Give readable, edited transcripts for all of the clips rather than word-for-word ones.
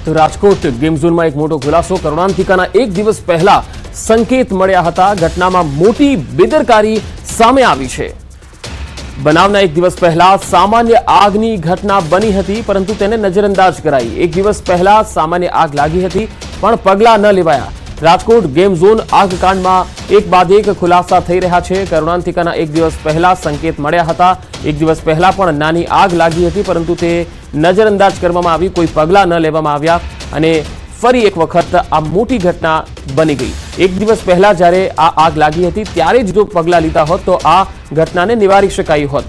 તો રાજકોટ ગેમ ઝોનમાં એક મોટો ખુલાસો કરુણાંતિકાના એક દિવસ પહેલા સંકેત મળ્યા હતા। ઘટનામાં મોટી બેદરકારી સામે આવી છે। બનાવના એક દિવસ પહેલા સામાન્ય આગની ઘટના બની હતી, પરંતુ તેને નજરઅંદાજ કરાઈ। એક દિવસ પહેલા સામાન્ય આગ લાગી હતી, પણ પગલાં ન લેવાયા। રાજકોટ ગેમ ઝોન આગકાંડમાં એક બાદ એક ખુલાસા થઈ રહ્યા છે। કરુણાંતિકાના એક દિવસ પહેલા સંકેત મળ્યા હતા। એક દિવસ પહેલા પણ નાની આગ લાગી હતી, પરંતુ તે નજરઅંદાજ કરવામાં આવી, કોઈ પગલાં ન લેવામાં આવ્યા અને ફરી એક વખત આ મોટી ઘટના બની ગઈ। એક દિવસ પહેલા જ્યારે આ આગ લાગી હતી ત્યારે જ જો પગલાં લીધા હોત તો આ ઘટનાને નિવારી શકાઈ હોત।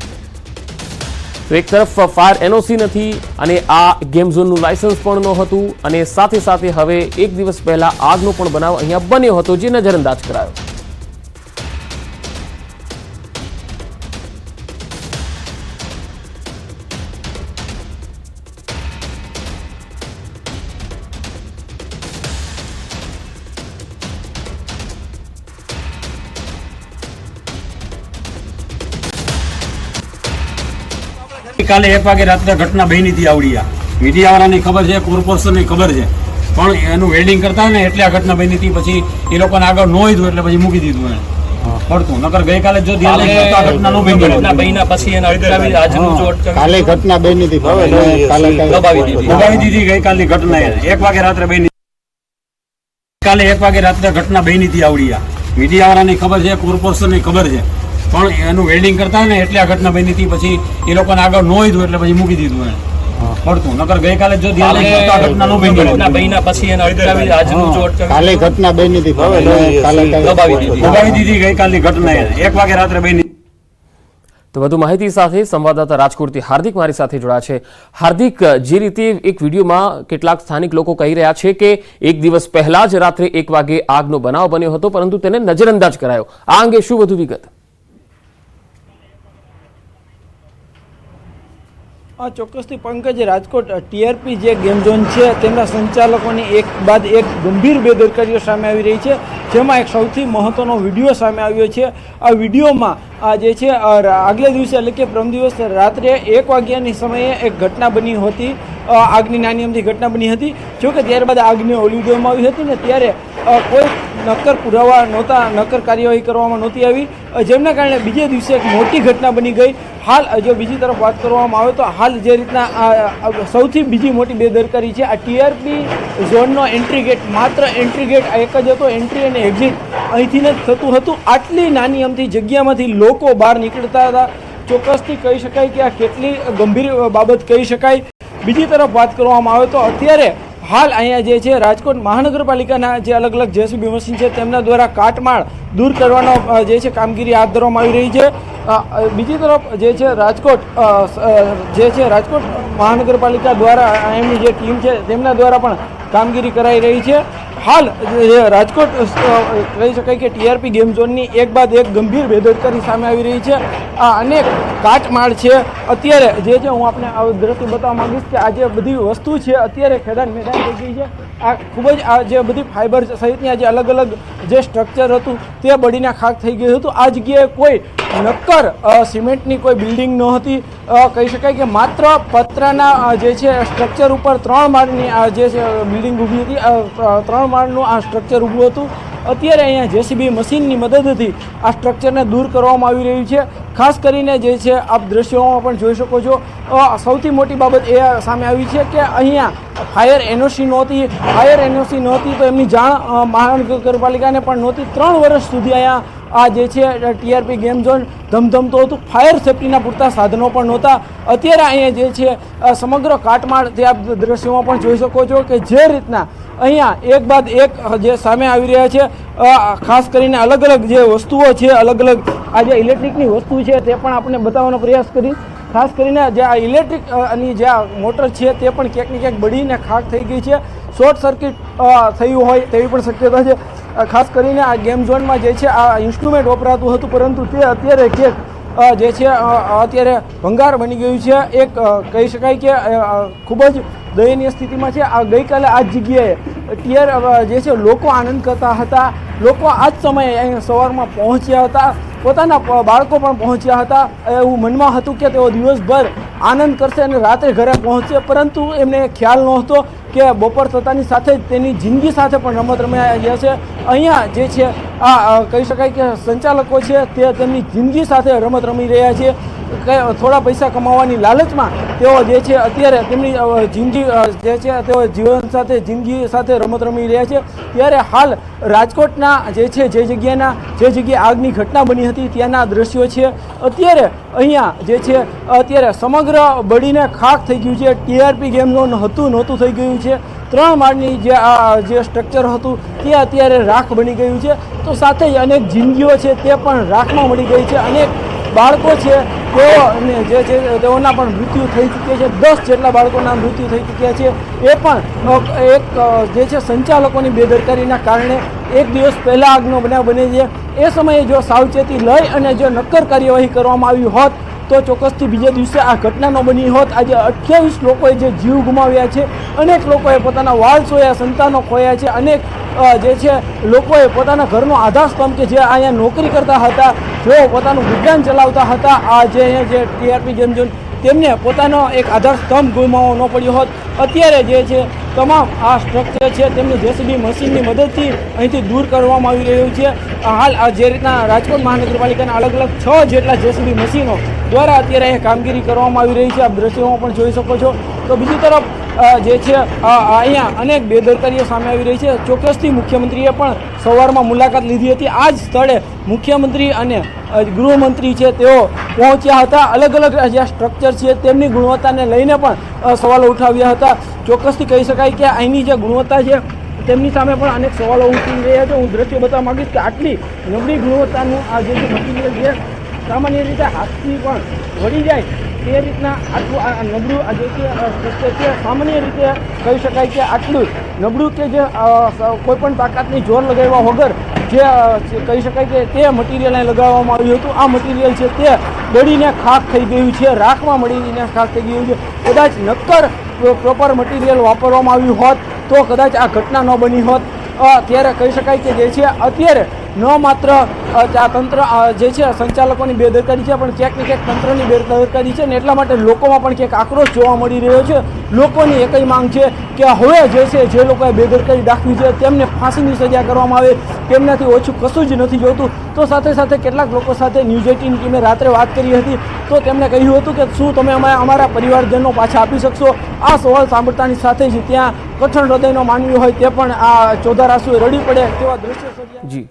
તો એક તરફ ફાયર એનઓસી નથી અને આ ગેમ ઝોનનું લાયસન્સ પણ નહોતું, અને સાથે સાથે હવે એક દિવસ પહેલા આગનો પણ બનાવ અહીંયા બન્યો હતો, જે નજરઅંદાજ કરાયો। કાલે 1 વાગે રાત્રે ઘટના બની હતી આવડિયા। મીડિયા વાળાને ખબર છે, કોર્પોરેશનને ખબર છે, પણ એનું વેલ્ડિંગ કરતા ને એટલે આ ઘટના બની હતી। પછી એ લોકોને આગળ ન હોય એટલે પછી મૂકી દીધું એને પડતું, નકર ગઈકાલે જો ધ્યાન રાખતા ઘટના નો બની ઘટના બન્યા પછી એને અટકાવી આજનું જો અટકાવી કાલે ઘટના બની હતી, કાલે દબાવી દીધી ગઈકાલની ઘટના 1 વાગે રાત્રે બની। કાલે 1 વાગે રાત્રે ઘટના બની હતી આવડિયા। મીડિયા વાળાને ખબર છે, કોર્પોરેશનને ખબર છે, પણ એનું વેલ્ડિંગ કરતા ને એટલે આ ઘટના બની હતી। પછી એ લોકોને આગળ ન હોય એટલે પછી મૂકી દીધું એને પડતું, નકર ગઈકાલે જો ધ્યાન રાખતા ઘટના નો બની ઘટના બન્યા પછી એને અટકાવી આજનું જો અટકાવી કાલે ઘટના બની હતી, દબાવી દીધી ગઈકાલની ઘટના 1 વાગે રાત્રે બની। તો વધુ માહિતી સાથે સંવાદદાતા રાજકોટથી હાર્દિક મારી સાથે જોડાયા છે। હાર્દિક, જે રીતે એક વિડીયોમાં કેટલાક સ્થાનિક લોકો કહી રહ્યા છે કે એક દિવસ પહેલા જ રાત્રે 1 વાગે આગનો બનાવ બન્યો હતો, પરંતુ તેને નજરઅંદાજ કરાયો, આ અંગે શું વધુ વિગત? ચોક્કસથી પંકજ, રાજકોટ ટીઆરપી જે ગેમ ઝોન છે તેમના સંચાલકોની એક બાદ એક ગંભીર બેદરકારીઓ સામે આવી રહી છે, જેમાં એક સૌથી મહત્વનો વિડીયો સામે આવ્યો છે। આ વિડીયોમાં આ જે છે આગલે દિવસે એટલે કે પ્રમ દિવસ રાત્રે 1 વાગ્યાની સમયે એક ઘટના બની હતી, આગની નાની અમથી ઘટના બની હતી। જોકે ત્યારબાદ આગને ઓલવી દેવામાં આવી હતી ને ત્યારે કોઈ નક્કર પુરાવા નહોતા, નક્કર કાર્યવાહી કરવામાં નહોતી આવી, જેમના કારણે બીજે દિવસે એક મોટી ઘટના બની ગઈ। હાલ જો બીજી તરફ વાત કરવામાં આવે તો હાલ જે રીતના સૌથી બીજી મોટી બેદરકારી છે, આ ટીઆરપી ઝોનનો એન્ટ્રી ગેટ, માત્ર એન્ટ્રી ગેટ એક જ હતો, એન્ટ્રી અને એક્ઝિટ અહીંથી જ થતું હતું। આટલી નાની અમથી જગ્યામાંથી લોકો બહાર નીકળતા હતા। ચોક્કસથી કહી શકાય કે આ કેટલી ગંભીર બાબત કહી શકાય। બીજી તરફ વાત કરવામાં આવે તો અત્યારે હાલ અહીંયા જે છે રાજકોટ મહાનગરપાલિકાના જે અલગ અલગ જેસીબી મશીન છે તેમના દ્વારા કાટમાળ દૂર કરવાનો જે છે કામગીરી હાથ ધરવામાં આવી રહી છે। બીજી તરફ જે છે રાજકોટ મહાનગરપાલિકા દ્વારા એમની જે ટીમ છે તેમના દ્વારા પણ કામગીરી કરાઈ રહી છે। હાલ રાજકોટ કહી શકાય કે ટીઆરપી ગેમ ઝોનની એક બાદ એક ગંભીર બેદરકારી સામે આવી રહી છે। આ અનેક કાટમાળ છે અત્યારે જે છે, હું આપને આ દ્રશ્ય બતાવવા માંગીશ કે આ જે બધી વસ્તુ છે અત્યારે ખેદાન મેદાન થઈ ગઈ છે। આ ખૂબ જ આ જે બધી ફાઇબર સહિતની જે અલગ અલગ જે સ્ટ્રક્ચર હતું તે બળીને ખાક થઈ ગયું હતું। આ જગ્યાએ કોઈ નક્કર સિમેન્ટની કોઈ બિલ્ડિંગ નહોતી, કહી શકાય કે માત્ર પતરાના જે છે સ્ટ્રક્ચર ઉપર 3 માળની આ જે છે બિલ્ડિંગ ઊભી હતી, 3 માળનું આ સ્ટ્રક્ચર ઊભું હતું। અત્યારે અહીંયા જેસીબી મશીનની મદદથી આ સ્ટ્રક્ચરને દૂર કરવામાં આવી રહ્યું છે। ખાસ કરીને જે છે આપ દ્રશ્યોમાં પણ જોઈ શકો છો, સૌથી મોટી બાબત એ સામે આવી છે કે અહીંયા ફાયર એનઓસી નહોતી। ફાયર એનઓસી નહોતી તો એમની જાણ મહાનગરપાલિકાને પણ નહોતી। 3 વર્ષ સુધી અહીંયા આ જે છે ટીઆરપી ગેમ ઝોન ધમધમતો હતું, ફાયર સેફ્ટીના પૂરતા સાધનો પણ નહોતા। અત્યારે અહીંયા જે છે સમગ્ર કાટમાળ જે આપ દ્રશ્યોમાં પણ જોઈ શકો છો કે જે રીતના અહીંયા એક બાદ એક જે સામે આવી રહ્યા છે, ખાસ કરીને અલગ અલગ જે વસ્તુઓ છે, અલગ અલગ આ જે ઇલેક્ટ્રિકની વસ્તુ છે તે પણ આપણે બતાવવાનો પ્રયાસ કરીશ। ખાસ કરીને જે આ ઇલેક્ટ્રિકની જે આ મોટર છે તે પણ ક્યાંક ને ક્યાંક બળીને ખાક થઈ ગઈ છે, શોર્ટ સર્કિટ થયું હોય તેવી પણ શક્યતા છે। ખાસ કરીને આ ગેમ ઝોનમાં જે છે આ ઇન્સ્ટ્રુમેન્ટ વપરાતું હતું, પરંતુ તે અત્યારે ક્યાંક જે છે અત્યારે ભંગાર બની ગયું છે। એક કહી શકાય કે ખૂબ જ દયનીય સ્થિતિમાં છે। આ ગઈકાલે આ જ જગ્યાએ જે છે લોકો આનંદ કરતા હતા, લોકો આ જ સમયે અહીં સવારમાં પહોંચ્યા હતા, પોતાના બાળકો પણ પહોંચ્યા હતા। એવું મનમાં હતું કે તેઓ દિવસભર આનંદ કરશે અને રાત્રે ઘરે પહોંચશે, પરંતુ એમને ખ્યાલ નહોતો કે બપોર થતાની સાથે જ તેની જિંદગી સાથે પણ રમત રમાઈ રહ્યા છે. અહીંયા જે છે આ કહી શકાય કે સંચાલકો છે તે તેમની જિંદગી સાથે રમત રમી રહ્યા છે. થોડા પૈસા કમાવાની લાલચમાં તેઓ જે છે અત્યારે તેમની જિંદગી જે છે તેઓ જીવન સાથે જિંદગી સાથે રમત રમી રહ્યા છે. ત્યારે હાલ રાજકોટના જે છે જે જગ્યાએ આગની ઘટના બની હતી ત્યાંના દ્રશ્યો છે. અત્યારે અહીંયા જે છે અત્યારે સમગ્ર બળીને ખાખ થઈ ગયું છે. ટીઆરપી ગેમ ઝોન હતું નહોતું થઈ ગયું છે. 3 માળની જે સ્ટ્રક્ચર હતું તે અત્યારે રાખ બની ગયું છે. તો સાથે જ અનેક જિંદગીઓ છે તે પણ રાખમાં મળી ગઈ છે. અનેક બાળકો છે તેઓના પણ મૃત્યુ થઈ ચૂક્યા છે. 10 જેટલા બાળકોના મૃત્યુ થઈ ચૂક્યા છે. એ પણ એક જે છે સંચાલકોની બેદરકારીના કારણે એક દિવસ પહેલાં આગનો બનાવ બને છે. એ સમયે જો સાવચેતી લઈ અને જો નક્કર કાર્યવાહી કરવામાં આવી હોત તો ચોક્કસથી બીજે દિવસે આ ઘટના ન બની હોત. આજે 28 લોકોએ જે જીવ ગુમાવ્યા છે, અનેક લોકોએ પોતાના વાલ સોયા, સંતાનો ખોયા છે, અનેક જે છે લોકોએ પોતાના ઘરનો આધારસ્તંભ કે જે અહીંયા નોકરી કરતા હતા, જેઓ પોતાનું ગુજરાન ચલાવતા હતા, આ જે અહીંયા જે ટીઆરપી ગેમ ઝોન તેમને પોતાનો એક આધારસ્તંભ ગુમાવવો ન પડ્યો હોત. અત્યારે જે છે તમામ આ સ્ટ્રક્ચર છે તેમને જેસીબી મશીનની મદદથી અહીંથી દૂર કરવામાં આવી રહ્યું છે. હાલ આ જે રીતના રાજકોટ મહાનગરપાલિકાના અલગ 6 જેટલા જેસીબી મશીનો દ્વારા અત્યારે અહીંયા કામગીરી કરવામાં આવી રહી છે. આપ દ્રશ્યોમાં પણ જોઈ શકો છો. તો બીજી તરફ જે છે અહીંયા અનેક બેદરકારીઓ સામે આવી રહી છે. ચોક્કસથી મુખ્યમંત્રીએ પણ સવારમાં મુલાકાત લીધી હતી. આ જ સ્થળે મુખ્યમંત્રી અને ગૃહમંત્રી છે તેઓ પહોંચ્યા હતા. અલગ જે સ્ટ્રક્ચર છે તેમની ગુણવત્તાને લઈને પણ સવાલો ઉઠાવ્યા હતા. ચોક્કસથી કહી શકાય કે અહીંની જે ગુણવત્તા છે તેમની સામે પણ અનેક સવાલો ઉઠી રહ્યા છે. હું દ્રશ્ય બતાવવા માંગીશ કે આટલી નબળી ગુણવત્તાનું આ જે મટીરિયલ છે સામાન્ય રીતે હાથથી પણ વળી જાય તે રીતના આટલું આ નબળું આ જે સ્ટ્રક્ચર છે સામાન્ય રીતે કહી શકાય કે આટલું નબળું કે જે કોઈપણ તાકાતની જોર લગાવ્યા વગર જે કહી શકાય કે તે મટીરિયલ અહીં લગાવવામાં આવ્યું હતું. આ મટીરિયલ છે તે બળીને ખાખ થઈ ગયું છે, રાખમાં મળીને ખાખ થઈ ગયું છે. કદાચ નક્કર પ્રોપર મટીરિયલ વાપરવામાં આવ્યું હોત તો કદાચ આ ઘટના ન બની હોત. ત્યારે કહી શકાય કે જે છે અત્યારે ન માત્ર તંત્ર જે છે સંચાલકોની બેદરકારી છે પણ ક્યાંક ને ક્યાંક તંત્રની બેદરકારી છે ને એટલા માટે લોકોમાં પણ ક્યાંક આક્રોશ જોવા મળી રહ્યો છે. લોકોની એક જ માંગ છે કે હવે જે છે જે લોકોએ બેદરકારી દાખવી છે તેમને ફાંસીની સજા કરવામાં આવે. તેમનાથી ઓછું કશું જ નથી જોતું. તો સાથે સાથે કેટલાક લોકો સાથે ન્યૂઝ 18ની ટીમે રાત્રે વાત કરી હતી તો તેમણે કહ્યું હતું કે શું તમે અમારા પરિવારજનો પાછા આપી શકશો? આ સવાલ સાંભળતાની સાથે જ ત્યાં કઠણ હૃદયનો માનવી હોય તે પણ આ ચોધાર આંસુએ રડી પડે તેવા દ્રશ્યો સર્જાયા. જી